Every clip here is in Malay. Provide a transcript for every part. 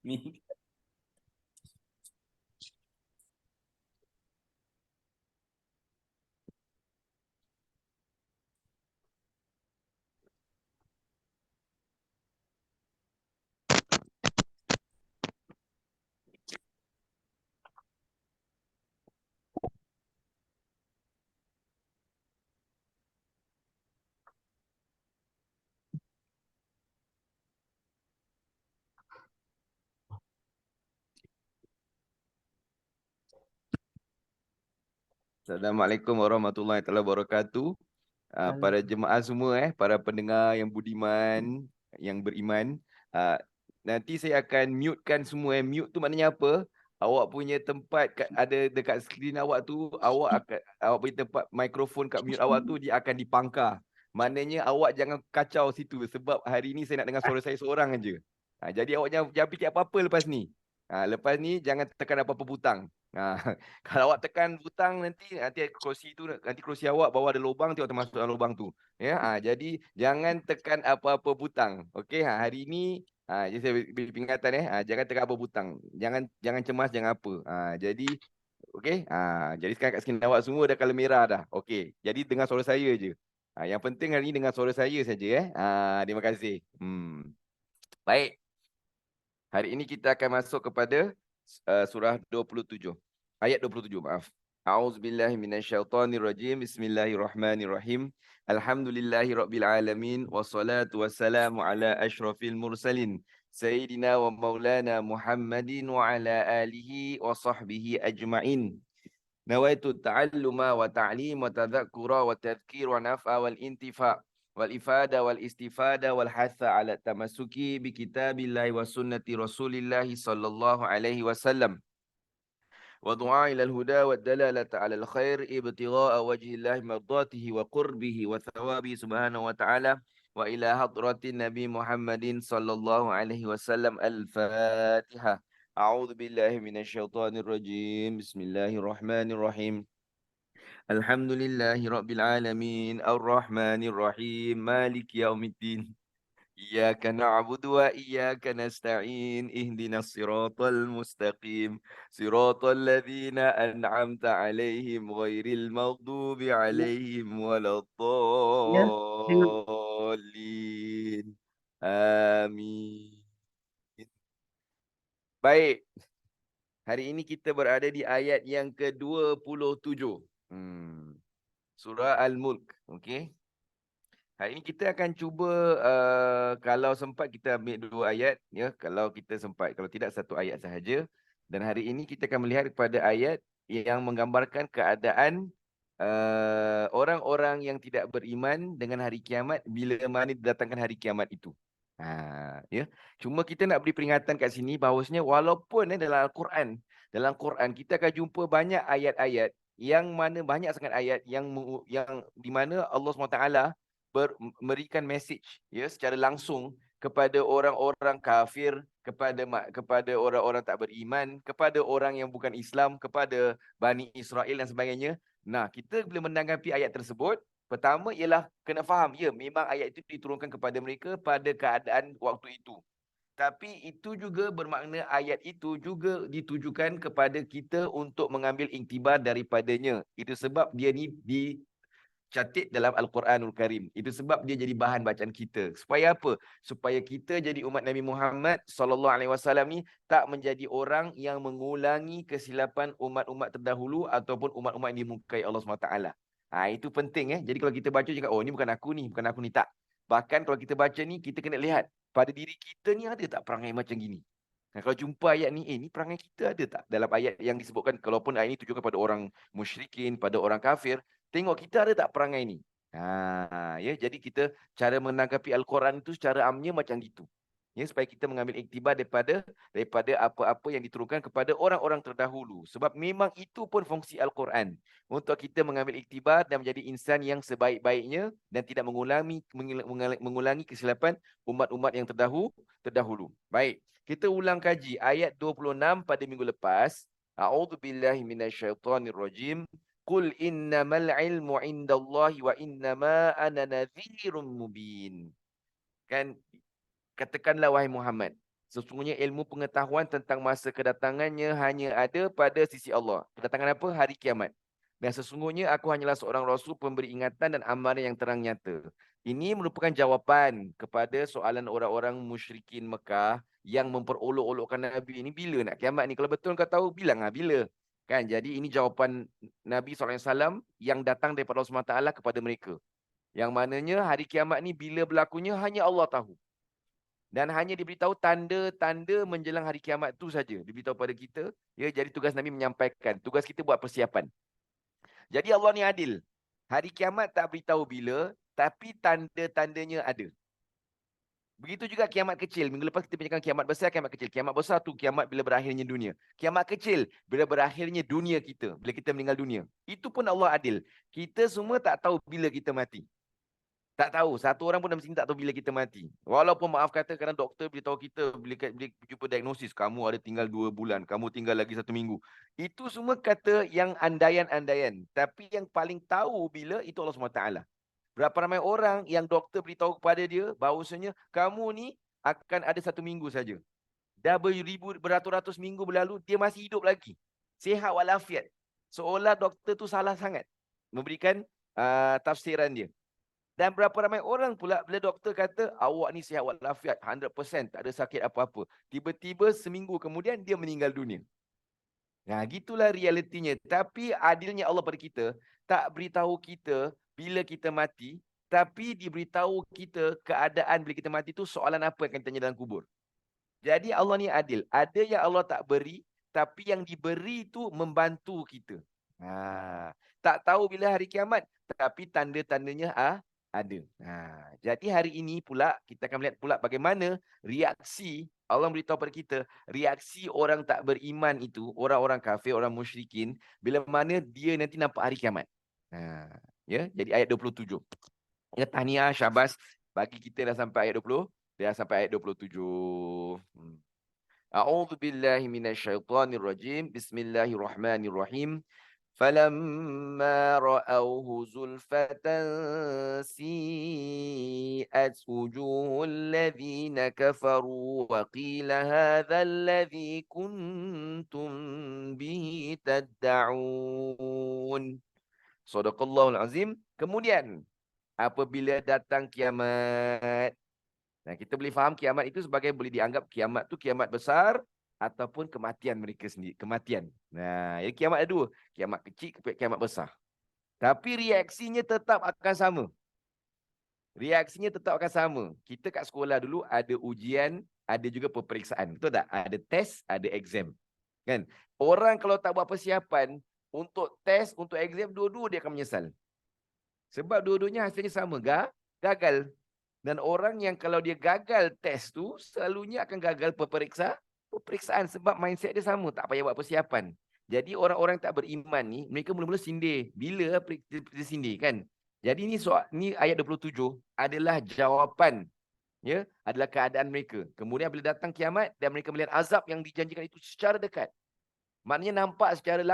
Ni. Assalamualaikum warahmatullahi taala wabarakatuh. Para jemaah semua, para pendengar yang budiman, yang beriman. Ah, Nanti saya akan mutekan semua. Mute tu maknanya apa? Awak punya tempat ada dekat skrin awak tu, awak punya tempat mikrofon kat mute awak tu dia akan dipangkar. Maknanya awak jangan kacau situ sebab hari ni saya nak dengar suara saya seorang aja. Jadi awak jangan fikir apa-apa lepas ni. Lepas ni jangan tekan apa-apa butang. Ha, kalau awak tekan butang nanti kerusi awak bawah ada lubang, nanti awak termasuk dalam lubang tu. Ya, jadi jangan tekan apa-apa butang. Okey, hari ini jadi saya beri peringatan jangan tekan apa butang. Jangan jangan cemas, jangan apa. Jadi okey, jadi sekarang kat sini awak semua dah color merah dah. Okey. Jadi dengar suara saya je. Yang penting hari ini dengar suara saya saja terima kasih. Baik. Hari ini kita akan masuk kepada surah 27. Ayat 27, maaf. A'udzubillahi minasyaitonirrajim. Bismillahirrahmanirrahim. Alhamdulillahirabbil alamin wassalatu wassalamu ala asyrafil mursalin sayyidina wa maulana Muhammadin wa ala alihi wa sahbihi ajma'in. Nawaitu ta'alluma wa ta'lim wa tadhakkura wa tadhkir wa naf'a wal intifa' wal ifada wal istifada wal hatha ala tamassuki bi kitabillahi wa sunnati rasulillahi sallallahu alaihi wasallam wa du'a ila al-huda wa dalalata ala al-khair ibtigha'a wajhillahi mardatihi wa qurbihi wa thawabi subhanahu wa ta'ala wa ila hadratin nabi Muhammadin sallallahu alaihi wasallam. Al-Fatihah. A'udzu billahi minasyaitonir rajim. Bismillahirrahmanirrahim. Alhamdulillahi Rabbil Alamin, Ar-Rahmanir Rahim, Malik Yaumiddin. Iyyaka na'budu wa iyyaka nasta'in, Ihdinas siratal mustaqim, siratal ladzina an'amta 'alaihim ghairil maghdubi 'alaihim waladdallin. Amin. Baik, hari ini kita berada di ayat yang ke-27. Surah Al-Mulk. Okey. Hari ini kita akan cuba kalau sempat kita ambil 2 ayat ya, kalau kita sempat, kalau tidak satu ayat sahaja. Dan hari ini kita akan melihat kepada ayat yang menggambarkan keadaan orang-orang yang tidak beriman dengan hari kiamat bila mana didatangkan hari kiamat itu. Ya. Cuma kita nak beri peringatan kat sini bahawasanya walaupun dalam Quran kita akan jumpa banyak ayat-ayat yang mana banyak sangat ayat yang di mana Allah SWT memberikan message ya secara langsung kepada orang-orang kafir, kepada orang-orang tak beriman, kepada orang yang bukan Islam, kepada Bani Israel dan sebagainya. Nah, kita bila menanggapi ayat tersebut, pertama ialah kena faham, ya, memang ayat itu diturunkan kepada mereka pada keadaan waktu itu. Tapi itu juga bermakna ayat itu juga ditujukan kepada kita untuk mengambil iktibar daripadanya. Itu sebab dia ni catat dalam Al-Quranul Karim. Itu sebab dia jadi bahan bacaan kita. Supaya apa? Supaya kita jadi umat Nabi Muhammad SAW ni tak menjadi orang yang mengulangi kesilapan umat-umat terdahulu ataupun umat-umat yang dimukai Allah SWT. Itu penting. Jadi kalau kita baca cakap, oh ni bukan aku ni. Tak. Bahkan kalau kita baca ni, kita kena lihat pada diri kita ni ada tak perangai macam gini. Kalau jumpa ayat ni, ni perangai kita ada tak? Dalam ayat yang disebutkan, kalaupun ayat ini tujukan pada orang musyrikin, pada orang kafir, tengok kita ada tak perangai ni. Ya, jadi kita cara menanggapi Al-Quran itu secara amnya macam gitu. Ya, supaya kita mengambil iktibar daripada apa-apa yang diturunkan kepada orang-orang terdahulu. Sebab memang itu pun fungsi Al-Quran. Untuk kita mengambil iktibar dan menjadi insan yang sebaik-baiknya dan tidak mengulangi kesilapan umat-umat yang terdahulu. Baik, kita ulang kaji ayat 26 pada minggu lepas. A'udzubillahi minasyaitonirrajim. Qul innamal ilmu indallahi wa innama ana nadhirun mubin. Kan, katakanlah wahai Muhammad, Sesungguhnya ilmu pengetahuan tentang masa kedatangannya hanya ada pada sisi Allah. Kedatangan apa? Hari kiamat. Dan sesungguhnya aku hanyalah seorang rasul pemberi ingatan dan amaran yang terang nyata. Ini merupakan jawapan kepada soalan orang-orang musyrikin Mekah yang memperolok-olokkan Nabi ini, bila nak kiamat ni? Kalau betul kau tahu, bilang bila. Kan? Jadi ini jawapan Nabi SAW yang datang daripada Allah SWT kepada mereka. Yang mananya hari kiamat ni bila berlakunya hanya Allah tahu. Dan hanya diberitahu tanda-tanda menjelang hari kiamat tu saja. Diberitahu pada kita. Ya, jadi tugas Nabi menyampaikan. Tugas kita buat persiapan. Jadi Allah ni adil. Hari kiamat tak beritahu bila, tapi tanda-tandanya ada. Begitu juga kiamat kecil. Minggu lepas kita bincangkan kiamat besar, kiamat kecil. Kiamat besar tu kiamat bila berakhirnya dunia. Kiamat kecil bila berakhirnya dunia kita. Bila kita meninggal dunia. Itu pun Allah adil. Kita semua tak tahu bila kita mati. Tak tahu. Satu orang pun dalam sini tak tahu bila kita mati. Walaupun maaf kata kadang doktor beritahu kita, bila jumpa diagnosis, kamu ada tinggal 2 bulan, kamu tinggal lagi 1 minggu. Itu semua kata yang andaian-andaian. Tapi yang paling tahu bila itu Allah SWT. Berapa ramai orang yang doktor beritahu kepada dia bahawasanya kamu ni akan ada 1 minggu saja. Dah beratus-ratus minggu berlalu, dia masih hidup lagi. Sihat walafiat. Seolah doktor tu salah sangat memberikan tafsiran dia. Dan berapa ramai orang pula bila doktor kata awak ni sihat walafiat 100%, tak ada sakit apa-apa. Tiba-tiba seminggu kemudian dia meninggal dunia. Nah, gitulah realitinya. Tapi adilnya Allah pada kita, tak beritahu kita bila kita mati, tapi diberitahu kita keadaan bila kita mati tu soalan apa yang akan ditanya dalam kubur. Jadi Allah ni adil. Ada yang Allah tak beri, tapi yang diberi tu membantu kita. Tak tahu bila hari kiamat, tapi tanda-tandanya ada. Jadi hari ini pula kita akan melihat pula bagaimana reaksi Allah beritahu pada kita, reaksi orang tak beriman itu, orang-orang kafir, orang musyrikin, bila mana dia nanti nampak hari kiamat. Ya, jadi ayat 27. Ya, tahniah, syabas. Bagi kita dah sampai ayat 20, dah sampai ayat 27. A'udzu billahi minasyaitonir rajim. Bismillahirrahmanirrahim. فَلَمَّا رَأَوْهُ زُلْفَةً سِيئَتْ وُجُوهُ الَّذِينَ كَفَرُوا وَقِيلَ هَذَا الَّذِي كُنتُم بِهِ تَدَّعُونَ. Shadaqallahul azim. Kemudian apabila datang kiamat. Nah, kita boleh faham kiamat itu sebagai boleh dianggap kiamat tu kiamat besar ataupun kematian mereka sendiri, kematian. Nah, ya kiamat ada 2, kiamat kecil, kiamat besar. Tapi reaksinya tetap akan sama. Reaksinya tetap akan sama. Kita kat sekolah dulu ada ujian, ada juga peperiksaan. Betul tak? Ada test, ada exam. Kan? Orang kalau tak buat persiapan untuk test, untuk exam, dua-dua dia akan menyesal. Sebab dua-duanya hasilnya sama, gagal. Dan orang yang kalau dia gagal test tu, selalunya akan gagal peperiksaan sebab mindset dia sama, tak payah buat persiapan. Jadi orang-orang tak beriman ni, mereka mula-mula sindir. Bila dia sindir kan? Jadi ni ayat 27 adalah jawapan, ya, adalah keadaan mereka. Kemudian bila datang kiamat dan mereka melihat azab yang dijanjikan itu secara dekat. Maknanya nampak secara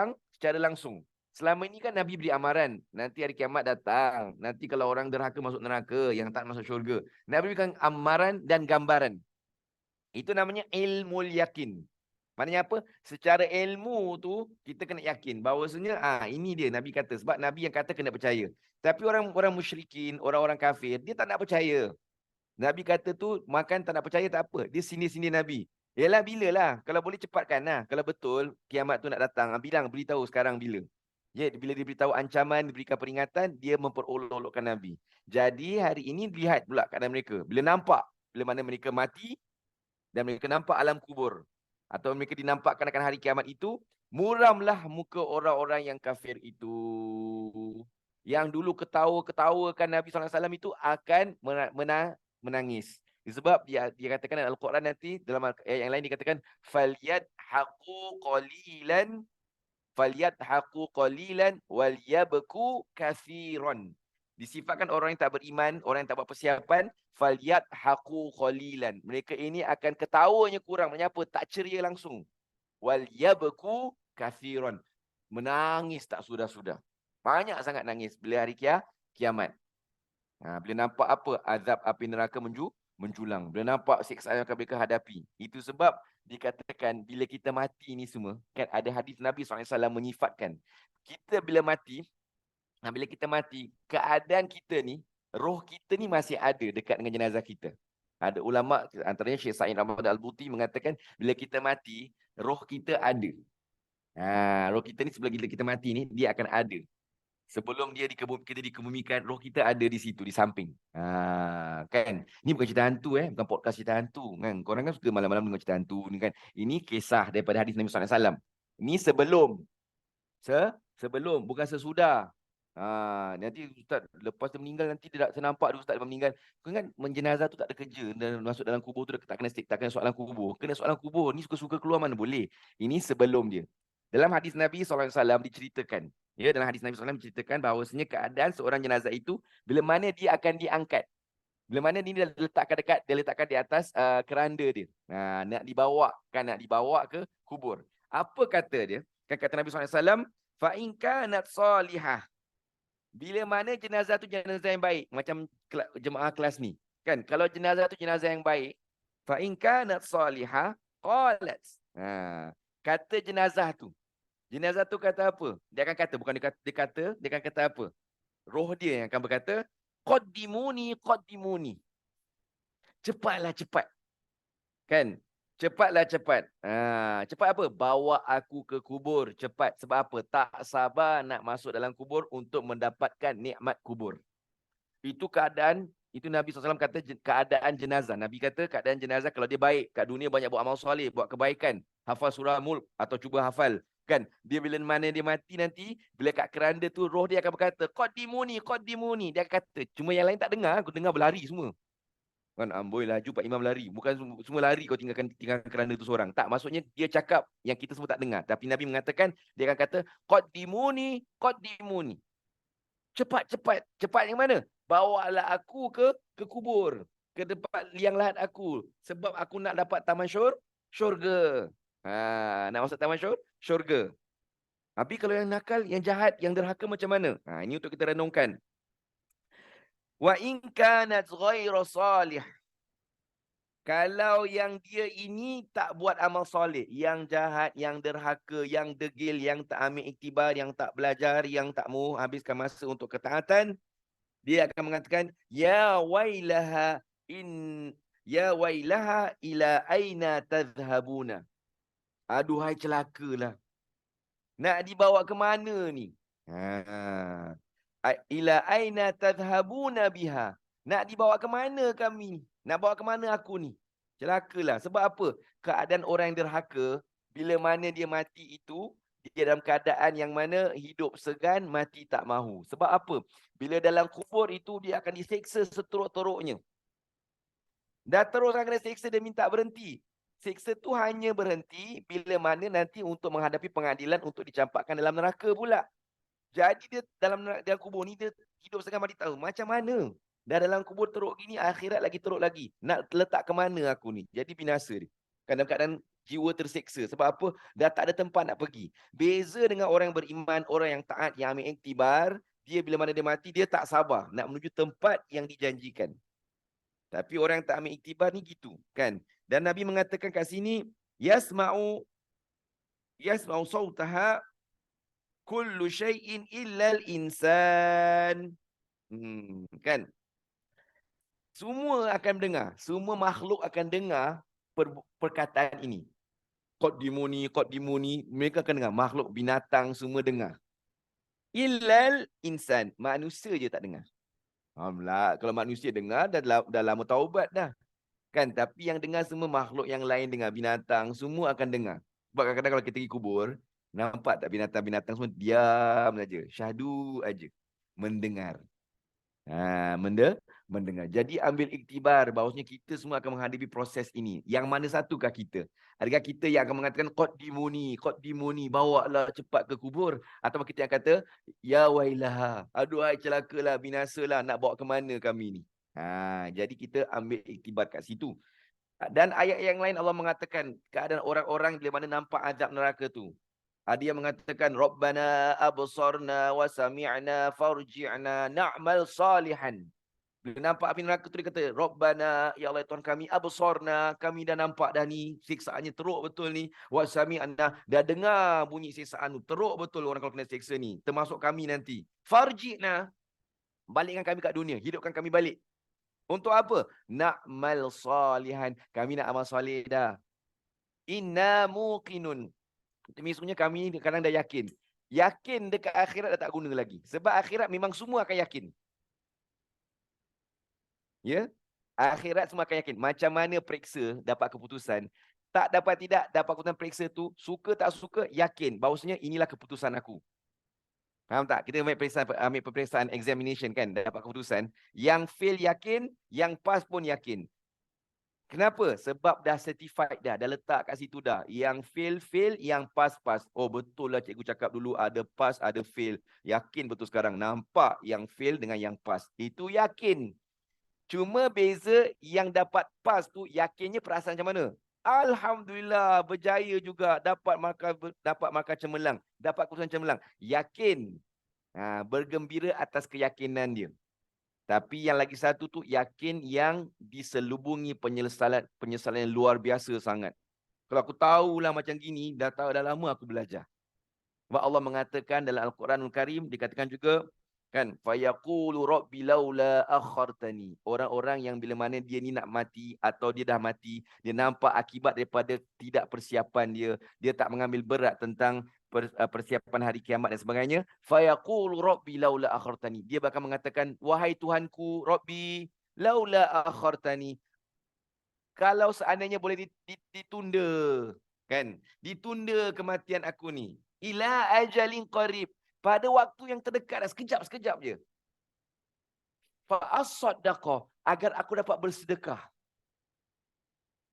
langsung. Selama ini kan Nabi beri amaran. Nanti hari kiamat datang. Nanti kalau orang derhaka masuk neraka, yang tak masuk syurga. Nabi berikan amaran dan gambaran. Itu namanya ilmu yakin. Maknanya apa? Secara ilmu tu, kita kena yakin. Bahawasanya, ini dia Nabi kata. Sebab Nabi yang kata kena percaya. Tapi orang-orang musyrikin, orang-orang kafir, dia tak nak percaya. Nabi kata tu, makan tak nak percaya tak apa. Dia sindir-sindir Nabi. Yalah, bila lah. Kalau boleh cepatkan lah. Kalau betul, kiamat tu nak datang. Beritahu sekarang bila. Ya, bila diberitahu ancaman, diberikan peringatan, dia memperolok-olokkan Nabi. Jadi hari ini lihat pula keadaan mereka. Bila nampak, bila mana mereka mati dan mereka nampak alam kubur atau mereka dinampakkan akan hari kiamat itu, muramlah muka orang-orang yang kafir itu. Yang dulu ketawakan Nabi SAW itu akan menangis. Sebab dia katakan dalam Al-Quran nanti, dalam ayat yang lain dikatakan فَلْيَضْحَكُوا قَلِيلًا وَلْيَبْكُوا كَثِيرًا. Disifatkan orang yang tak beriman, orang yang tak buat persiapan, فَلْيَضْحَكُوا قَلِيلًا. Mereka ini akan ketawanya kurang, menyapa tak ceria langsung. وَلْيَبْكُوا كَثِيرًا. Menangis tak sudah-sudah. Banyak sangat nangis bila hari kiamat. Bila nampak apa? Azab api neraka menjulang. Bila nampak siksaan yang akan mereka hadapi. Itu sebab dikatakan bila kita mati ni semua, kan ada hadis Nabi SAW menyifatkan. Kita bila mati, bila kita mati, keadaan kita ni, roh kita ni masih ada dekat dengan jenazah kita. Ada ulama, antaranya Syekh Sa'id Ahmad Al-Buti mengatakan, bila kita mati, roh kita ada. Roh kita ni sebelum kita mati ni, dia akan ada. Sebelum kita dikebumikan, roh kita ada di situ, di samping. Kan? Ini bukan cerita hantu, bukan podcast cerita hantu. Kan? Korang kan suka malam-malam dengar cerita hantu ni kan. Ini kisah daripada hadis Nabi SAW. Ini sebelum, bukan sesudah. Nanti ustaz lepas dia meninggal, nanti dia tak nampak dia ustaz lepas meninggal. Kan menjenazah tu tak ada kerja, dan masuk dalam kubur tu tak kena soalan kubur. Kena soalan kubur. Ni suka-suka keluar mana boleh. Ini sebelum dia. Dalam hadis Nabi SAW diceritakan. Ya, dalam hadis Nabi SAW menceritakan bahawasanya keadaan seorang jenazah itu bila mana dia akan diangkat. Bila mana dia letakkan di atas keranda dia. Nak dibawa ke kubur. Apa kata dia? Kan kata Nabi SAW, fa in kanat salihah. Bila mana jenazah tu jenazah yang baik, macam jemaah kelas ni. Kan, kalau jenazah tu jenazah yang baik, fa in kanat salihah qalat. Kata jenazah tu. Jenazah tu kata apa? Dia akan kata, bukan dia akan kata apa? Roh dia yang akan berkata, qaddimuni. Cepatlah cepat. Kan? Cepatlah cepat. Cepat apa? Bawa aku ke kubur. Cepat. Sebab apa? Tak sabar nak masuk dalam kubur untuk mendapatkan nikmat kubur. Itu Nabi SAW kata keadaan jenazah. Nabi kata keadaan jenazah kalau dia baik, kat dunia banyak buat amal soleh, buat kebaikan, hafal surah Mulk atau cuba hafal. Kan? Dia bila mana dia mati nanti, bila kat keranda tu, roh dia akan berkata, qaddimuni. Dia akan kata, cuma yang lain tak dengar, aku dengar berlari semua. Kan, amboi laju Pak Imam lari. Bukan semua lari kau tinggalkan keranda tu seorang. Tak, maksudnya dia cakap yang kita semua tak dengar. Tapi Nabi mengatakan, dia akan kata, qaddimuni. Cepat. Cepat yang mana? Bawalah aku ke kubur. Ke tempat liang lahat aku. Sebab aku nak dapat taman syurga. Nak masuk taman syurga. Tapi kalau yang nakal, yang jahat, yang derhaka macam mana? Ini untuk kita renungkan. Wa in kanat ghaira salih. Kalau yang dia ini tak buat amal soleh, yang jahat, yang derhaka, yang degil, yang tak ambil iktibar, yang tak belajar, yang tak mau habiskan masa untuk ketaatan, dia akan mengatakan, ya wailaha ila aina tadhhabuna. Aduhai celakalah. Nak dibawa ke mana ni? Ila aina tadhhabuna biha. Nak dibawa ke mana kami? Nak bawa ke mana aku ni? Celakalah. Sebab apa? Keadaan orang yang derhaka, bila mana dia mati itu, dia dalam keadaan yang mana hidup segan, mati tak mahu. Sebab apa? Bila dalam kubur itu, dia akan diseksa seteruk-teruknya. Dah terus akan kena seksa, dia minta berhenti. Seksa tu hanya berhenti bila mana nanti untuk menghadapi pengadilan untuk dicampakkan dalam neraka pula. Jadi dia dalam kubur ni, dia hidup segan mati tahu. Macam mana? Dah dalam kubur teruk gini, akhirat lagi teruk lagi. Nak letak ke mana aku ni? Jadi binasa dia. Kan dalam keadaan jiwa terseksa. Sebab apa? Dah tak ada tempat nak pergi. Beza dengan orang yang beriman, orang yang taat, yang ambil iktibar, dia bila mana dia mati, dia tak sabar nak menuju tempat yang dijanjikan. Tapi orang yang tak ambil iktibar ni gitu. Kan? Dan Nabi mengatakan kat sini, Yasma'u sawtaha kullu syai'in illal insan. Kan? Semua akan dengar. Semua makhluk akan dengar perkataan ini. Qaddimuni. Mereka akan dengar. Makhluk, binatang, semua dengar. Illal insan. Manusia je tak dengar. Kalau manusia dengar, dah lama taubat dah. Kan? Tapi yang dengar semua makhluk yang lain dengar. Binatang, semua akan dengar. Sebab kadang-kadang kalau kita pergi kubur, nampak tak binatang-binatang semua diam saja. Syahdu aja. Mendengar. Mendengar. Jadi ambil iktibar bahawasanya kita semua akan menghadapi proses ini. Yang mana satukah kita? Adakah kita yang akan mengatakan qaddimuni, bawalah cepat ke kubur, atau kita yang kata ya wailaha, aduhai celakalah, binasalah, nak bawa ke mana kami ni? Jadi kita ambil iktibar kat situ. Dan ayat yang lain Allah mengatakan keadaan orang-orang bila mana nampak azab neraka tu. Ada yang mengatakan Rabbana absarna wa sami'na farji'na na'mal salihan. Bila nampak api neraka tu dia kata, Rabbana, ya Allah Tuhan kami, absorna, kami dah nampak dah ni, siksaannya teruk betul ni. Wa sami'na, dah dengar bunyi siksaan tu, teruk betul orang kalau kena siksa ni. Termasuk kami nanti. Farji'na, balikkan kami kat dunia, hidupkan kami balik. Untuk apa? Na'mal salihan, kami nak amal soleh dah. Inna muqinun. Maksudnya kami kadang dah yakin. Yakin dekat akhirat dah tak guna lagi. Sebab akhirat memang semua akan yakin. Ya, akhirat semua akan yakin. Macam mana periksa dapat keputusan, tak dapat tidak dapat keputusan periksa tu, suka tak suka, yakin bahawasanya inilah keputusan aku. Faham tak? Kita ambil peperiksaan examination kan, dapat keputusan. Yang fail yakin, yang pass pun yakin. Kenapa? Sebab dah certified dah letak kat situ dah. Yang fail, yang pass. Oh betul lah cikgu cakap dulu ada pass, ada fail. Yakin betul sekarang. Nampak yang fail dengan yang pass. Itu yakin. Cuma beza yang dapat pass tu yakinnya perasaan macam mana? Alhamdulillah berjaya juga dapat markah cemerlang, dapat keputusan cemerlang. Yakin. Bergembira atas keyakinan dia. Tapi yang lagi satu tu yakin yang diselubungi penyesalan yang luar biasa sangat. Kalau aku tahulah macam gini, dah lama aku belajar. Sebab Allah mengatakan dalam Al-Quranul Karim, dikatakan juga kan, fayaqulu rabbi laula akhartani. Orang-orang yang bila mana dia ni nak mati atau dia dah mati, dia nampak akibat daripada tidak persiapan dia, dia tak mengambil berat tentang persiapan hari kiamat dan sebagainya. Fayaqulu rabbi laula akhartani. Dia bakal mengatakan, wahai Tuhanku, rabbi laula akhartani. Kalau seandainya boleh ditunda, kan? Ditunda kematian aku ni. Ila ajalin qarib. Pada waktu yang terdekat, sekejap je. Fa'as-saddaqah, agar aku dapat bersedekah.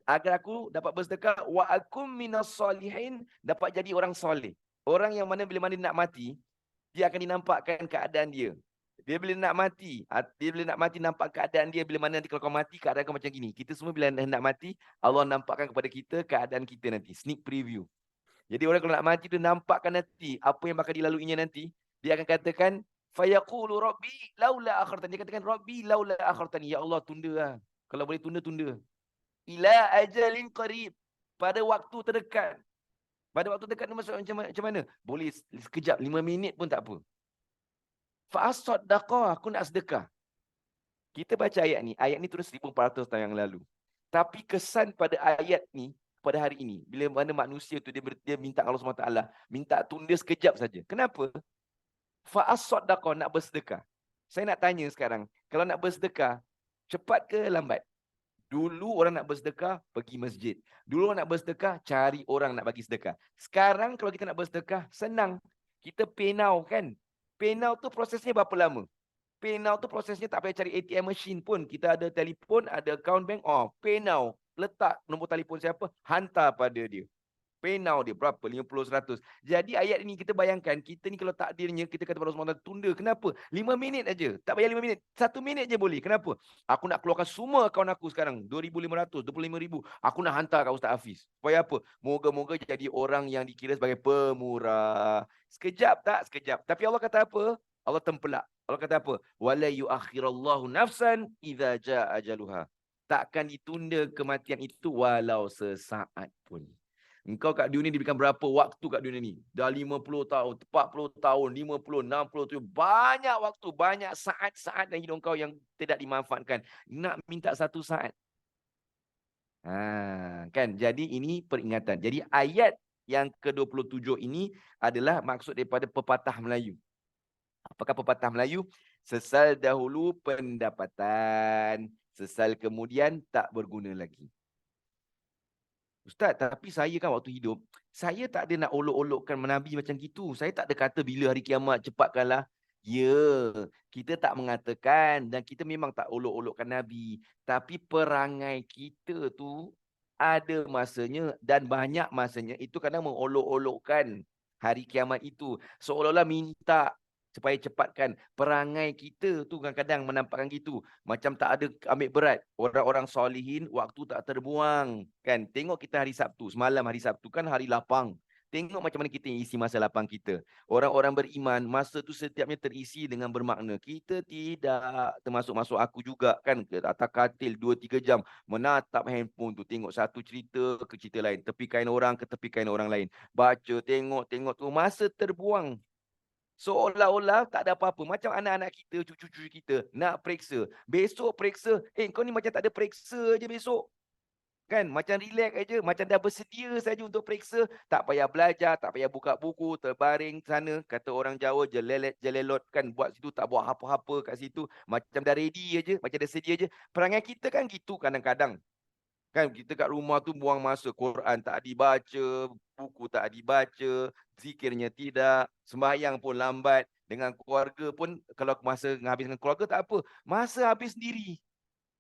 Agar aku dapat bersedekah. Wa akum minas salihin, dapat jadi orang soleh. Orang yang mana bila mana dia nak mati, dia akan dinampakkan keadaan dia. Dia bila nak mati, nampak keadaan dia. Bila mana nanti kalau kau mati, keadaan kau macam gini. Kita semua bila nak mati, Allah nampakkan kepada kita keadaan kita nanti. Sneak preview. Jadi orang kalau nak mati tu nampakkan nanti apa yang bakal dilaluinya nanti. Dia akan katakan, fayaqulu rabbi laula akhartani. Dia katakan, rabbi laula akhartani. Ya Allah, tunda lah. Kalau boleh tunda, tunda. Ila ajalin qarib. Pada waktu terdekat. Pada waktu dekat tu maksud macam mana? Boleh sekejap, 5 minit pun tak apa. Fa'as-saddaqah, aku nak sedekah. Kita baca ayat ni turun 1400 tahun yang lalu. Tapi kesan pada ayat ni, pada hari ini, bila mana manusia tu dia minta Allah SWT, minta tunda sekejap saja. Kenapa? Fa'as-saddaqah, nak bersedekah. Saya nak tanya sekarang, kalau nak bersedekah, cepat ke lambat? Dulu orang nak bersedekah, pergi masjid. Dulu orang nak bersedekah, cari orang nak bagi sedekah. Sekarang kalau kita nak bersedekah, senang. Kita pay now kan? Pay now tu prosesnya berapa lama? Pay now tu prosesnya tak payah cari ATM machine pun. Kita ada telefon, ada account bank. Oh, pay now. Letak nombor telefon siapa, hantar pada dia. Pay now dia berapa? 50, 100. Jadi ayat ini kita bayangkan, kita ni kalau takdirnya, kita kata pada Allah SWT, tunda. Kenapa? 5 minit aja. Tak payah 5 minit. 1 minit je boleh. Kenapa? Aku nak keluarkan semua akaun aku sekarang. 2,500, 25,000. Aku nak hantar kat Ustaz Hafiz. Supaya apa? Moga-moga jadi orang yang dikira sebagai pemurah. Sekejap tak? Sekejap. Tapi Allah kata apa? Allah tempelak. Allah kata apa? Wala yuakhirallahu nafsan idza jaa ajaluha. Takkan ditunda kematian itu walau sesaat pun. Engkau kat dunia ni diberikan berapa waktu kat dunia ni? Dah 50 tahun, 40 tahun, 50, 60 tu. Banyak waktu, banyak saat-saat dalam hidup kau yang tidak dimanfaatkan. Nak minta 1 saat. Kan? Jadi ini peringatan. Jadi ayat yang ke-27 ini adalah maksud daripada pepatah Melayu. Apakah pepatah Melayu? Sesal dahulu pendapatan, sesal kemudian tak berguna lagi. Ustaz, tapi saya kan waktu hidup, saya tak ada nak olok-olokkan Nabi macam gitu. Saya tak ada kata bila hari kiamat cepatkanlah. Ya, kita tak mengatakan dan kita memang tak olok-olokkan Nabi. Tapi perangai kita tu ada masanya dan banyak masanya itu kadang mengolok-olokkan hari kiamat itu. Seolah-olah minta supaya cepatkan. Perangai kita tu kadang-kadang menampakkan gitu. Macam tak ada ambil berat. Orang-orang solihin waktu tak terbuang. Kan? Tengok kita hari Sabtu. Semalam hari Sabtu kan hari lapang. Tengok macam mana kita isi masa lapang kita. Orang-orang beriman, masa tu setiapnya terisi dengan bermakna. Kita tidak, termasuk aku juga kan, ke atas katil 2-3 jam menatap handphone tu, tengok satu cerita ke cerita lain, tepi kain orang ke tepi kain orang lain. Baca, tengok tu, masa terbuang. Seolah-olah tak ada apa-apa. Macam anak-anak kita, cucu-cucu kita nak periksa. Besok periksa. Kau ni macam tak ada periksa je besok. Kan? Macam relax aja. Macam dah bersedia saja untuk periksa. Tak payah belajar, tak payah buka buku, terbaring sana. Kata orang Jawa, jelelet, jelelot kan. Buat situ, tak buat apa-apa kat situ. Macam dah ready aja, macam dah sedia aja. Perangai kita kan gitu kadang-kadang. Kan kita kat rumah tu buang masa, Quran tak dibaca, buku tak dibaca, zikirnya tidak, sembahyang pun lambat, dengan keluarga pun kalau masa habis dengan keluarga tak apa, masa habis sendiri.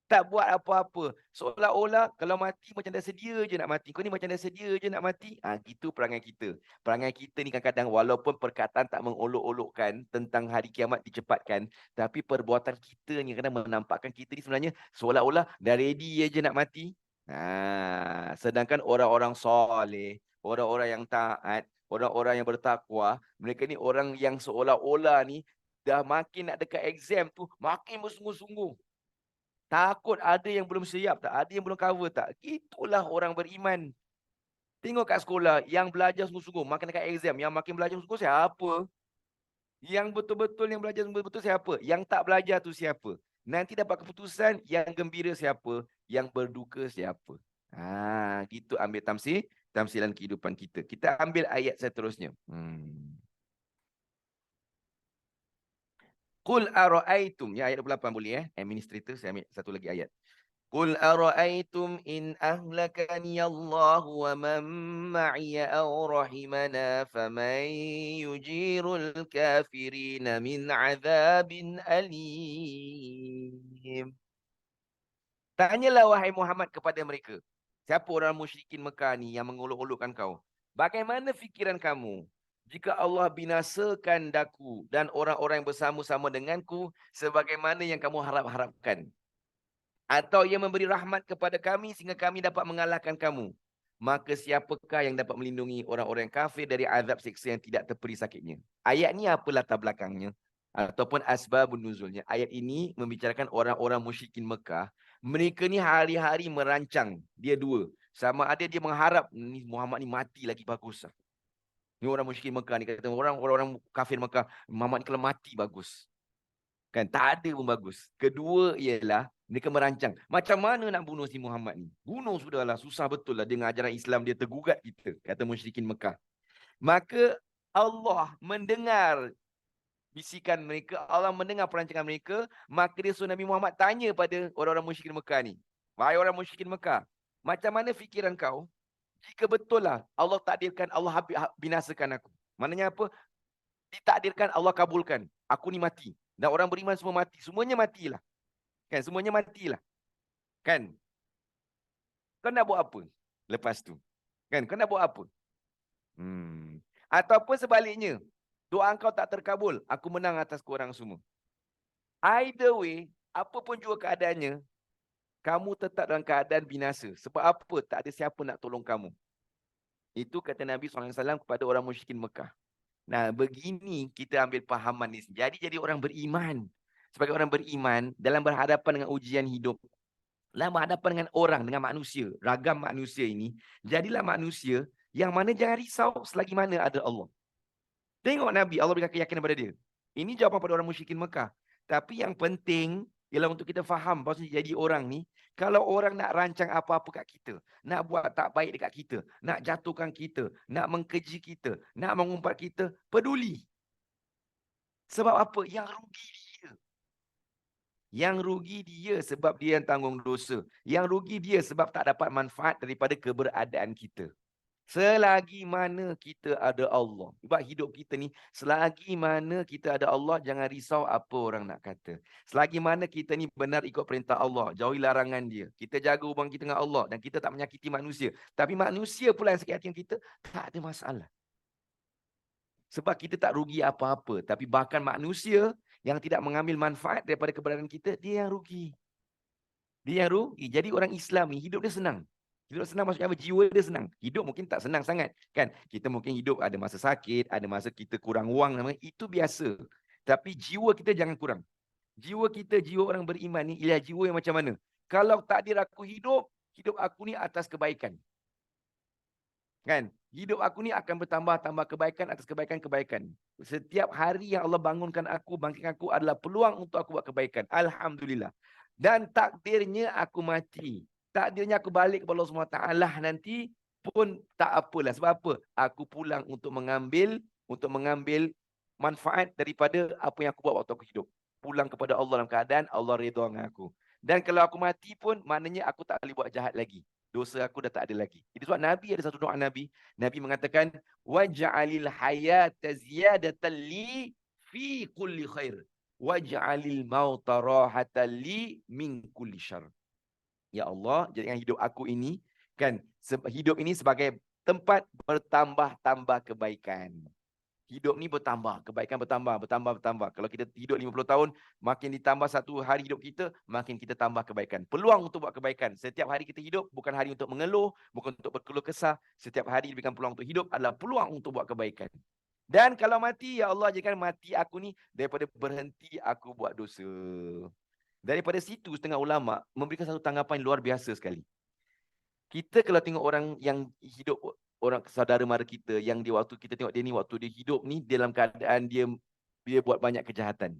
Tak buat apa-apa. Seolah-olah kalau mati macam dah sedia je nak mati. Kau ni macam dah sedia je nak mati. Gitu perangai kita. Perangai kita ni kadang-kadang walaupun perkataan tak mengolok-olokkan tentang hari kiamat dicepatkan, tapi perbuatan kita ni kadang menampakkan kita ni sebenarnya seolah-olah dah ready je nak mati. Sedangkan orang-orang soleh, orang-orang yang taat, orang-orang yang bertakwa, mereka ni orang yang seolah-olah ni dah makin nak dekat exam tu, makin bersungguh-sungguh. Takut ada yang belum siap tak? Ada yang belum cover tak? Itulah orang beriman. Tengok kat sekolah, yang belajar sungguh-sungguh, makin dekat exam, yang makin belajar sungguh siapa? Yang betul-betul yang belajar betul-betul siapa? Yang tak belajar tu siapa? Nanti dapat keputusan yang gembira siapa? Yang berduka siapa? Gitu ambil tamsilan kehidupan kita. Kita ambil ayat seterusnya. Qul ara'aitum, ya ayat 28 boleh administrator saya ambil satu lagi ayat. Qul ara'aitum in ahlakani Allah wa man ma'iya aw rahimana faman yujirul kafirina min azabin alim. Tanyalah wahai Muhammad kepada mereka. Siapa orang musyrikin Mekah ni yang mengolok-olokkan kau? Bagaimana fikiran kamu jika Allah binasakan daku dan orang-orang yang bersama-sama denganku sebagaimana yang kamu harap-harapkan? Atau ia memberi rahmat kepada kami sehingga kami dapat mengalahkan kamu? Maka siapakah yang dapat melindungi orang-orang kafir dari azab siksa yang tidak terperi sakitnya? Ayat ni apa latar belakangnya? Ataupun asbabun nuzulnya. Ayat ini membicarakan orang-orang musyrikin Mekah. Mereka ni hari-hari merancang. Dia dua. Sama ada dia mengharap ni Muhammad ni mati lagi bagus. Ni orang musyrikin Mekah ni kata orang kafir Mekah, Muhammad ni kalau mati bagus. Kan tak ada pun bagus. Kedua ialah mereka merancang macam mana nak bunuh si Muhammad ni. Bunuh sudahlah, susah betul lah dengan ajaran Islam dia tergugat kita, kata musyrikin Mekah. Maka Allah mendengar bisikan mereka, Allah mendengar perancangan mereka, maka dia suruh Nabi Muhammad tanya pada orang-orang musyrikin Mekah ni. Wahai orang musyrikin Mekah, macam mana fikiran kau jika betul lah Allah takdirkan Allah binasakan aku? Maknanya apa? Ditakdirkan Allah kabulkan. Aku ni mati. Dan orang beriman semua mati. Semuanya matilah. Kan? Semuanya matilah. Kan? Kau nak buat apa lepas tu? Kan? Kau nak buat apa? Ataupun sebaliknya, doa kau tak terkabul, aku menang atas korang semua. Either way, apa pun juga keadaannya, kamu tetap dalam keadaan binasa. Sebab apa? Tak ada siapa nak tolong kamu. Itu kata Nabi SAW kepada orang musyrikin Mekah. Nah, begini kita ambil pahaman ni. Jadi orang beriman. Sebagai orang beriman, dalam berhadapan dengan ujian hidup, dalam berhadapan dengan orang, dengan manusia, ragam manusia ini, jadilah manusia yang mana jangan risau selagi mana ada Allah. Tengok Nabi, Allah berikan keyakinan kepada dia. Ini jawapan pada orang musyrikin Mekah. Tapi yang penting ialah untuk kita faham bahawa jadi orang ni, kalau orang nak rancang apa-apa kat kita, nak buat tak baik dekat kita, nak jatuhkan kita, nak mengkeji kita, nak mengumpat kita, peduli. Sebab apa? Yang rugi dia. Yang rugi dia sebab dia yang tanggung dosa. Yang rugi dia sebab tak dapat manfaat daripada keberadaan kita. Selagi mana kita ada Allah. Sebab hidup kita ni, selagi mana kita ada Allah, jangan risau apa orang nak kata. Selagi mana kita ni benar ikut perintah Allah, jauhi larangan dia. Kita jaga hubungan kita dengan Allah dan kita tak menyakiti manusia. Tapi manusia pula yang sakit hati kita, tak ada masalah. Sebab kita tak rugi apa-apa. Tapi bahkan manusia yang tidak mengambil manfaat daripada keberadaan kita, dia yang rugi. Dia yang rugi. Jadi orang Islam ni, hidup dia senang. Hidup senang maksudnya apa? Jiwa dia senang. Hidup mungkin tak senang sangat. Kan? Kita mungkin hidup ada masa sakit, ada masa kita kurang wang. Itu biasa. Tapi jiwa kita jangan kurang. Jiwa kita, jiwa orang beriman ni ialah jiwa yang macam mana? Kalau takdir aku hidup, hidup aku ni atas kebaikan. Kan? Hidup aku ni akan bertambah-tambah kebaikan atas kebaikan-kebaikan. Setiap hari yang Allah bangunkan aku, bangkitkan aku adalah peluang untuk aku buat kebaikan. Alhamdulillah. Dan takdirnya aku mati. Takdirnya aku balik kepada Allah SWT nanti pun tak apalah. Sebab apa? Aku pulang untuk mengambil manfaat daripada apa yang aku buat waktu aku hidup. Pulang kepada Allah dalam keadaan Allah redha dengan aku. Dan kalau aku mati pun, maknanya aku tak boleh buat jahat lagi. Dosa aku dah tak ada lagi. Itu sebab Nabi ada satu doa Nabi. Nabi mengatakan, waj'alil hayata ziyadatan li fi kulli khair. Waj'alil mauta rahatan li min kulli syarr. Ya Allah, jadikan hidup aku ini, kan, hidup ini sebagai tempat bertambah-tambah kebaikan. Hidup ni bertambah, kebaikan bertambah. Kalau kita hidup 50 tahun, makin ditambah satu hari hidup kita, makin kita tambah kebaikan. Peluang untuk buat kebaikan. Setiap hari kita hidup bukan hari untuk mengeluh, bukan untuk berkeluh kesah. Setiap hari diberikan peluang untuk hidup adalah peluang untuk buat kebaikan. Dan kalau mati, ya Allah jadikan mati aku ni daripada berhenti aku buat dosa. Daripada situ setengah ulama memberikan satu tanggapan luar biasa sekali. Kita kalau tengok orang yang hidup, orang saudara mara kita yang di waktu kita tengok dia ni, waktu dia hidup ni dalam keadaan dia buat banyak kejahatan.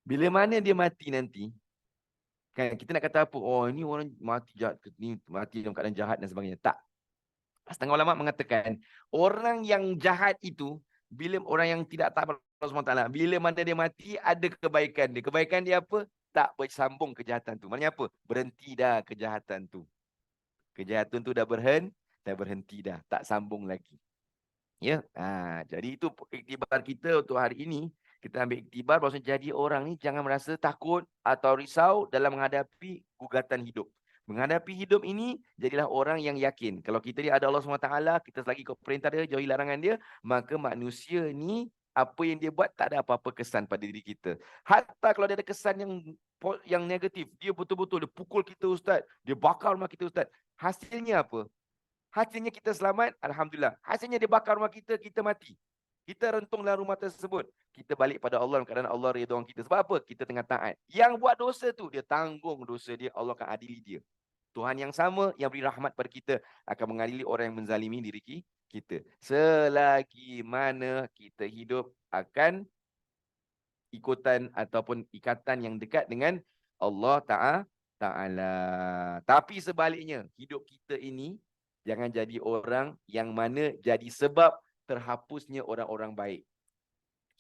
Bila mana dia mati nanti, kan kita nak kata apa? Oh, ini orang mati jahat, ni mati dalam keadaan jahat dan sebagainya. Tak. Setengah ulama mengatakan orang yang jahat itu, bila orang yang tidak taat Allah SWT, bila mana dia mati ada kebaikan dia. Kebaikan dia apa? Tak bersambung kejahatan tu. Maknanya apa? Berhenti dah kejahatan tu. Kejahatan tu dah berhenti dah, tak sambung lagi. Ya. Jadi itu iktibar kita untuk hari ini. Kita ambil iktibar bahawa jadi orang ni jangan merasa takut atau risau dalam menghadapi gugatan hidup. Menghadapi hidup ini, jadilah orang yang yakin. Kalau kita ni ada Allah SWT, kita selagi ikut perintah dia, jauhi larangan dia, maka manusia ni, apa yang dia buat tak ada apa-apa kesan pada diri kita. Hatta kalau dia ada kesan yang negatif, dia betul-betul dia pukul kita ustaz, dia bakar rumah kita ustaz. Hasilnya apa? Hasilnya kita selamat, Alhamdulillah. Hasilnya dia bakar rumah kita, kita mati. Kita rentung dalam rumah tersebut. Kita balik pada Allah kerana Allah redha kita. Sebab apa? Kita tengah taat. Yang buat dosa tu, dia tanggung dosa dia. Allah akan adili dia. Tuhan yang sama yang beri rahmat pada kita akan mengadili orang yang menzalimi diri kita. Selagi mana kita hidup akan ikutan ataupun ikatan yang dekat dengan Allah Ta'ala. Tapi sebaliknya, hidup kita ini jangan jadi orang yang mana jadi sebab terhapusnya orang-orang baik.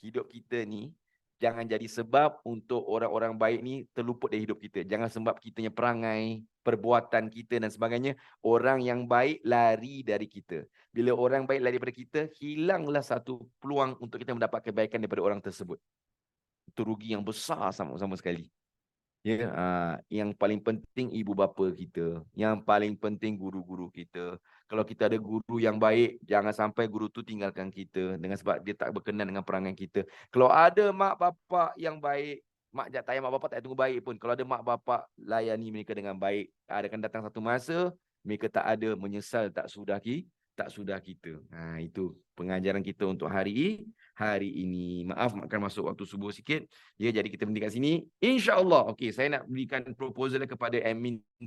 Hidup kita ni jangan jadi sebab untuk orang-orang baik ni terluput dari hidup kita. Jangan sebab kitanya perangai, perbuatan kita dan sebagainya, orang yang baik lari dari kita. Bila orang baik lari daripada kita, hilanglah satu peluang untuk kita mendapat kebaikan daripada orang tersebut. Itu rugi yang besar sama-sama sekali. Ya, yang paling penting ibu bapa kita, yang paling penting guru-guru kita. Kalau kita ada guru yang baik, jangan sampai guru tu tinggalkan kita dengan sebab dia tak berkenan dengan perangai kita. Kalau ada mak bapak yang baik, mak bapak tak tunggu baik pun. Kalau ada mak bapak, layani mereka dengan baik. Akan datang satu masa mereka tak ada menyesal tak sudah kita. Itu pengajaran kita untuk hari ini. Maaf akan masuk waktu subuh sikit. Ya, jadi kita berhenti kat sini. InsyaAllah. Okey, saya nak berikan proposal kepada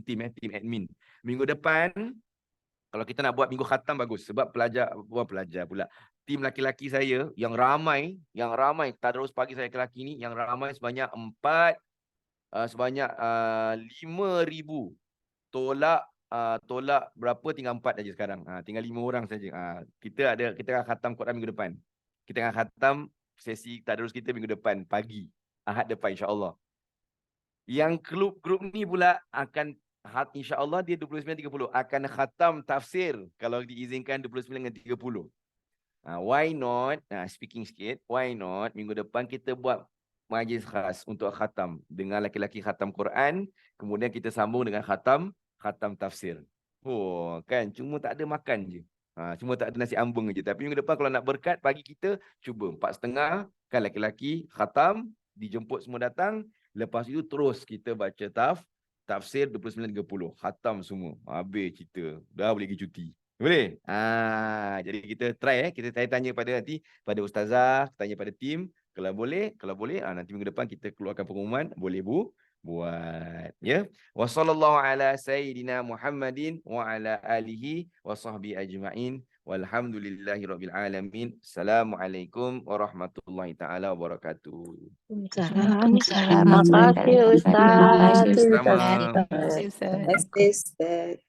tim admin. Minggu depan, kalau kita nak buat minggu khatam bagus. Sebab pelajar pula. Tim laki-laki saya yang ramai, tadarus pagi saya laki-laki ni, yang ramai sebanyak 5,000. Tolak berapa, tinggal 4 saja sekarang. Tinggal 5 orang saja. Kita akan khatam Quran minggu depan. Kita akan khatam sesi tadarus kita minggu depan pagi, Ahad depan insya-Allah. Yang grup ni pula akan insya-Allah dia 29.30 akan khatam tafsir kalau diizinkan 29 dengan 30. Why not? Speaking sikit, why not minggu depan kita buat majlis khas untuk khatam dengan laki-laki khatam Quran, kemudian kita sambung dengan khatam tafsir. Kan cuma tak ada makan je. Cuma tak ada nasi ambung je. Tapi minggu depan kalau nak berkat pagi kita cuba 4:30 kan laki-laki khatam, dijemput semua datang, lepas itu terus kita baca tafsir 29-30. Khatam semua. Habis cerita. Dah boleh pergi cuti. Boleh? Jadi kita try kita tanya pada nanti pada ustazah, tanya pada tim. Kalau boleh nanti minggu depan kita keluarkan pengumuman, boleh buat ya. Wa sallallahu ala sayyidina Muhammadin wa ala alihi wa sahbihi ajma'in. Walhamdulillahirabbil alamin. Assalamualaikum warahmatullahi taala wabarakatuh. Waalaikumsalam. Terima kasih Terima Ustaz. kasih Sama. Ustaz. Terima kasih Ustaz. Terima kasih Ustaz.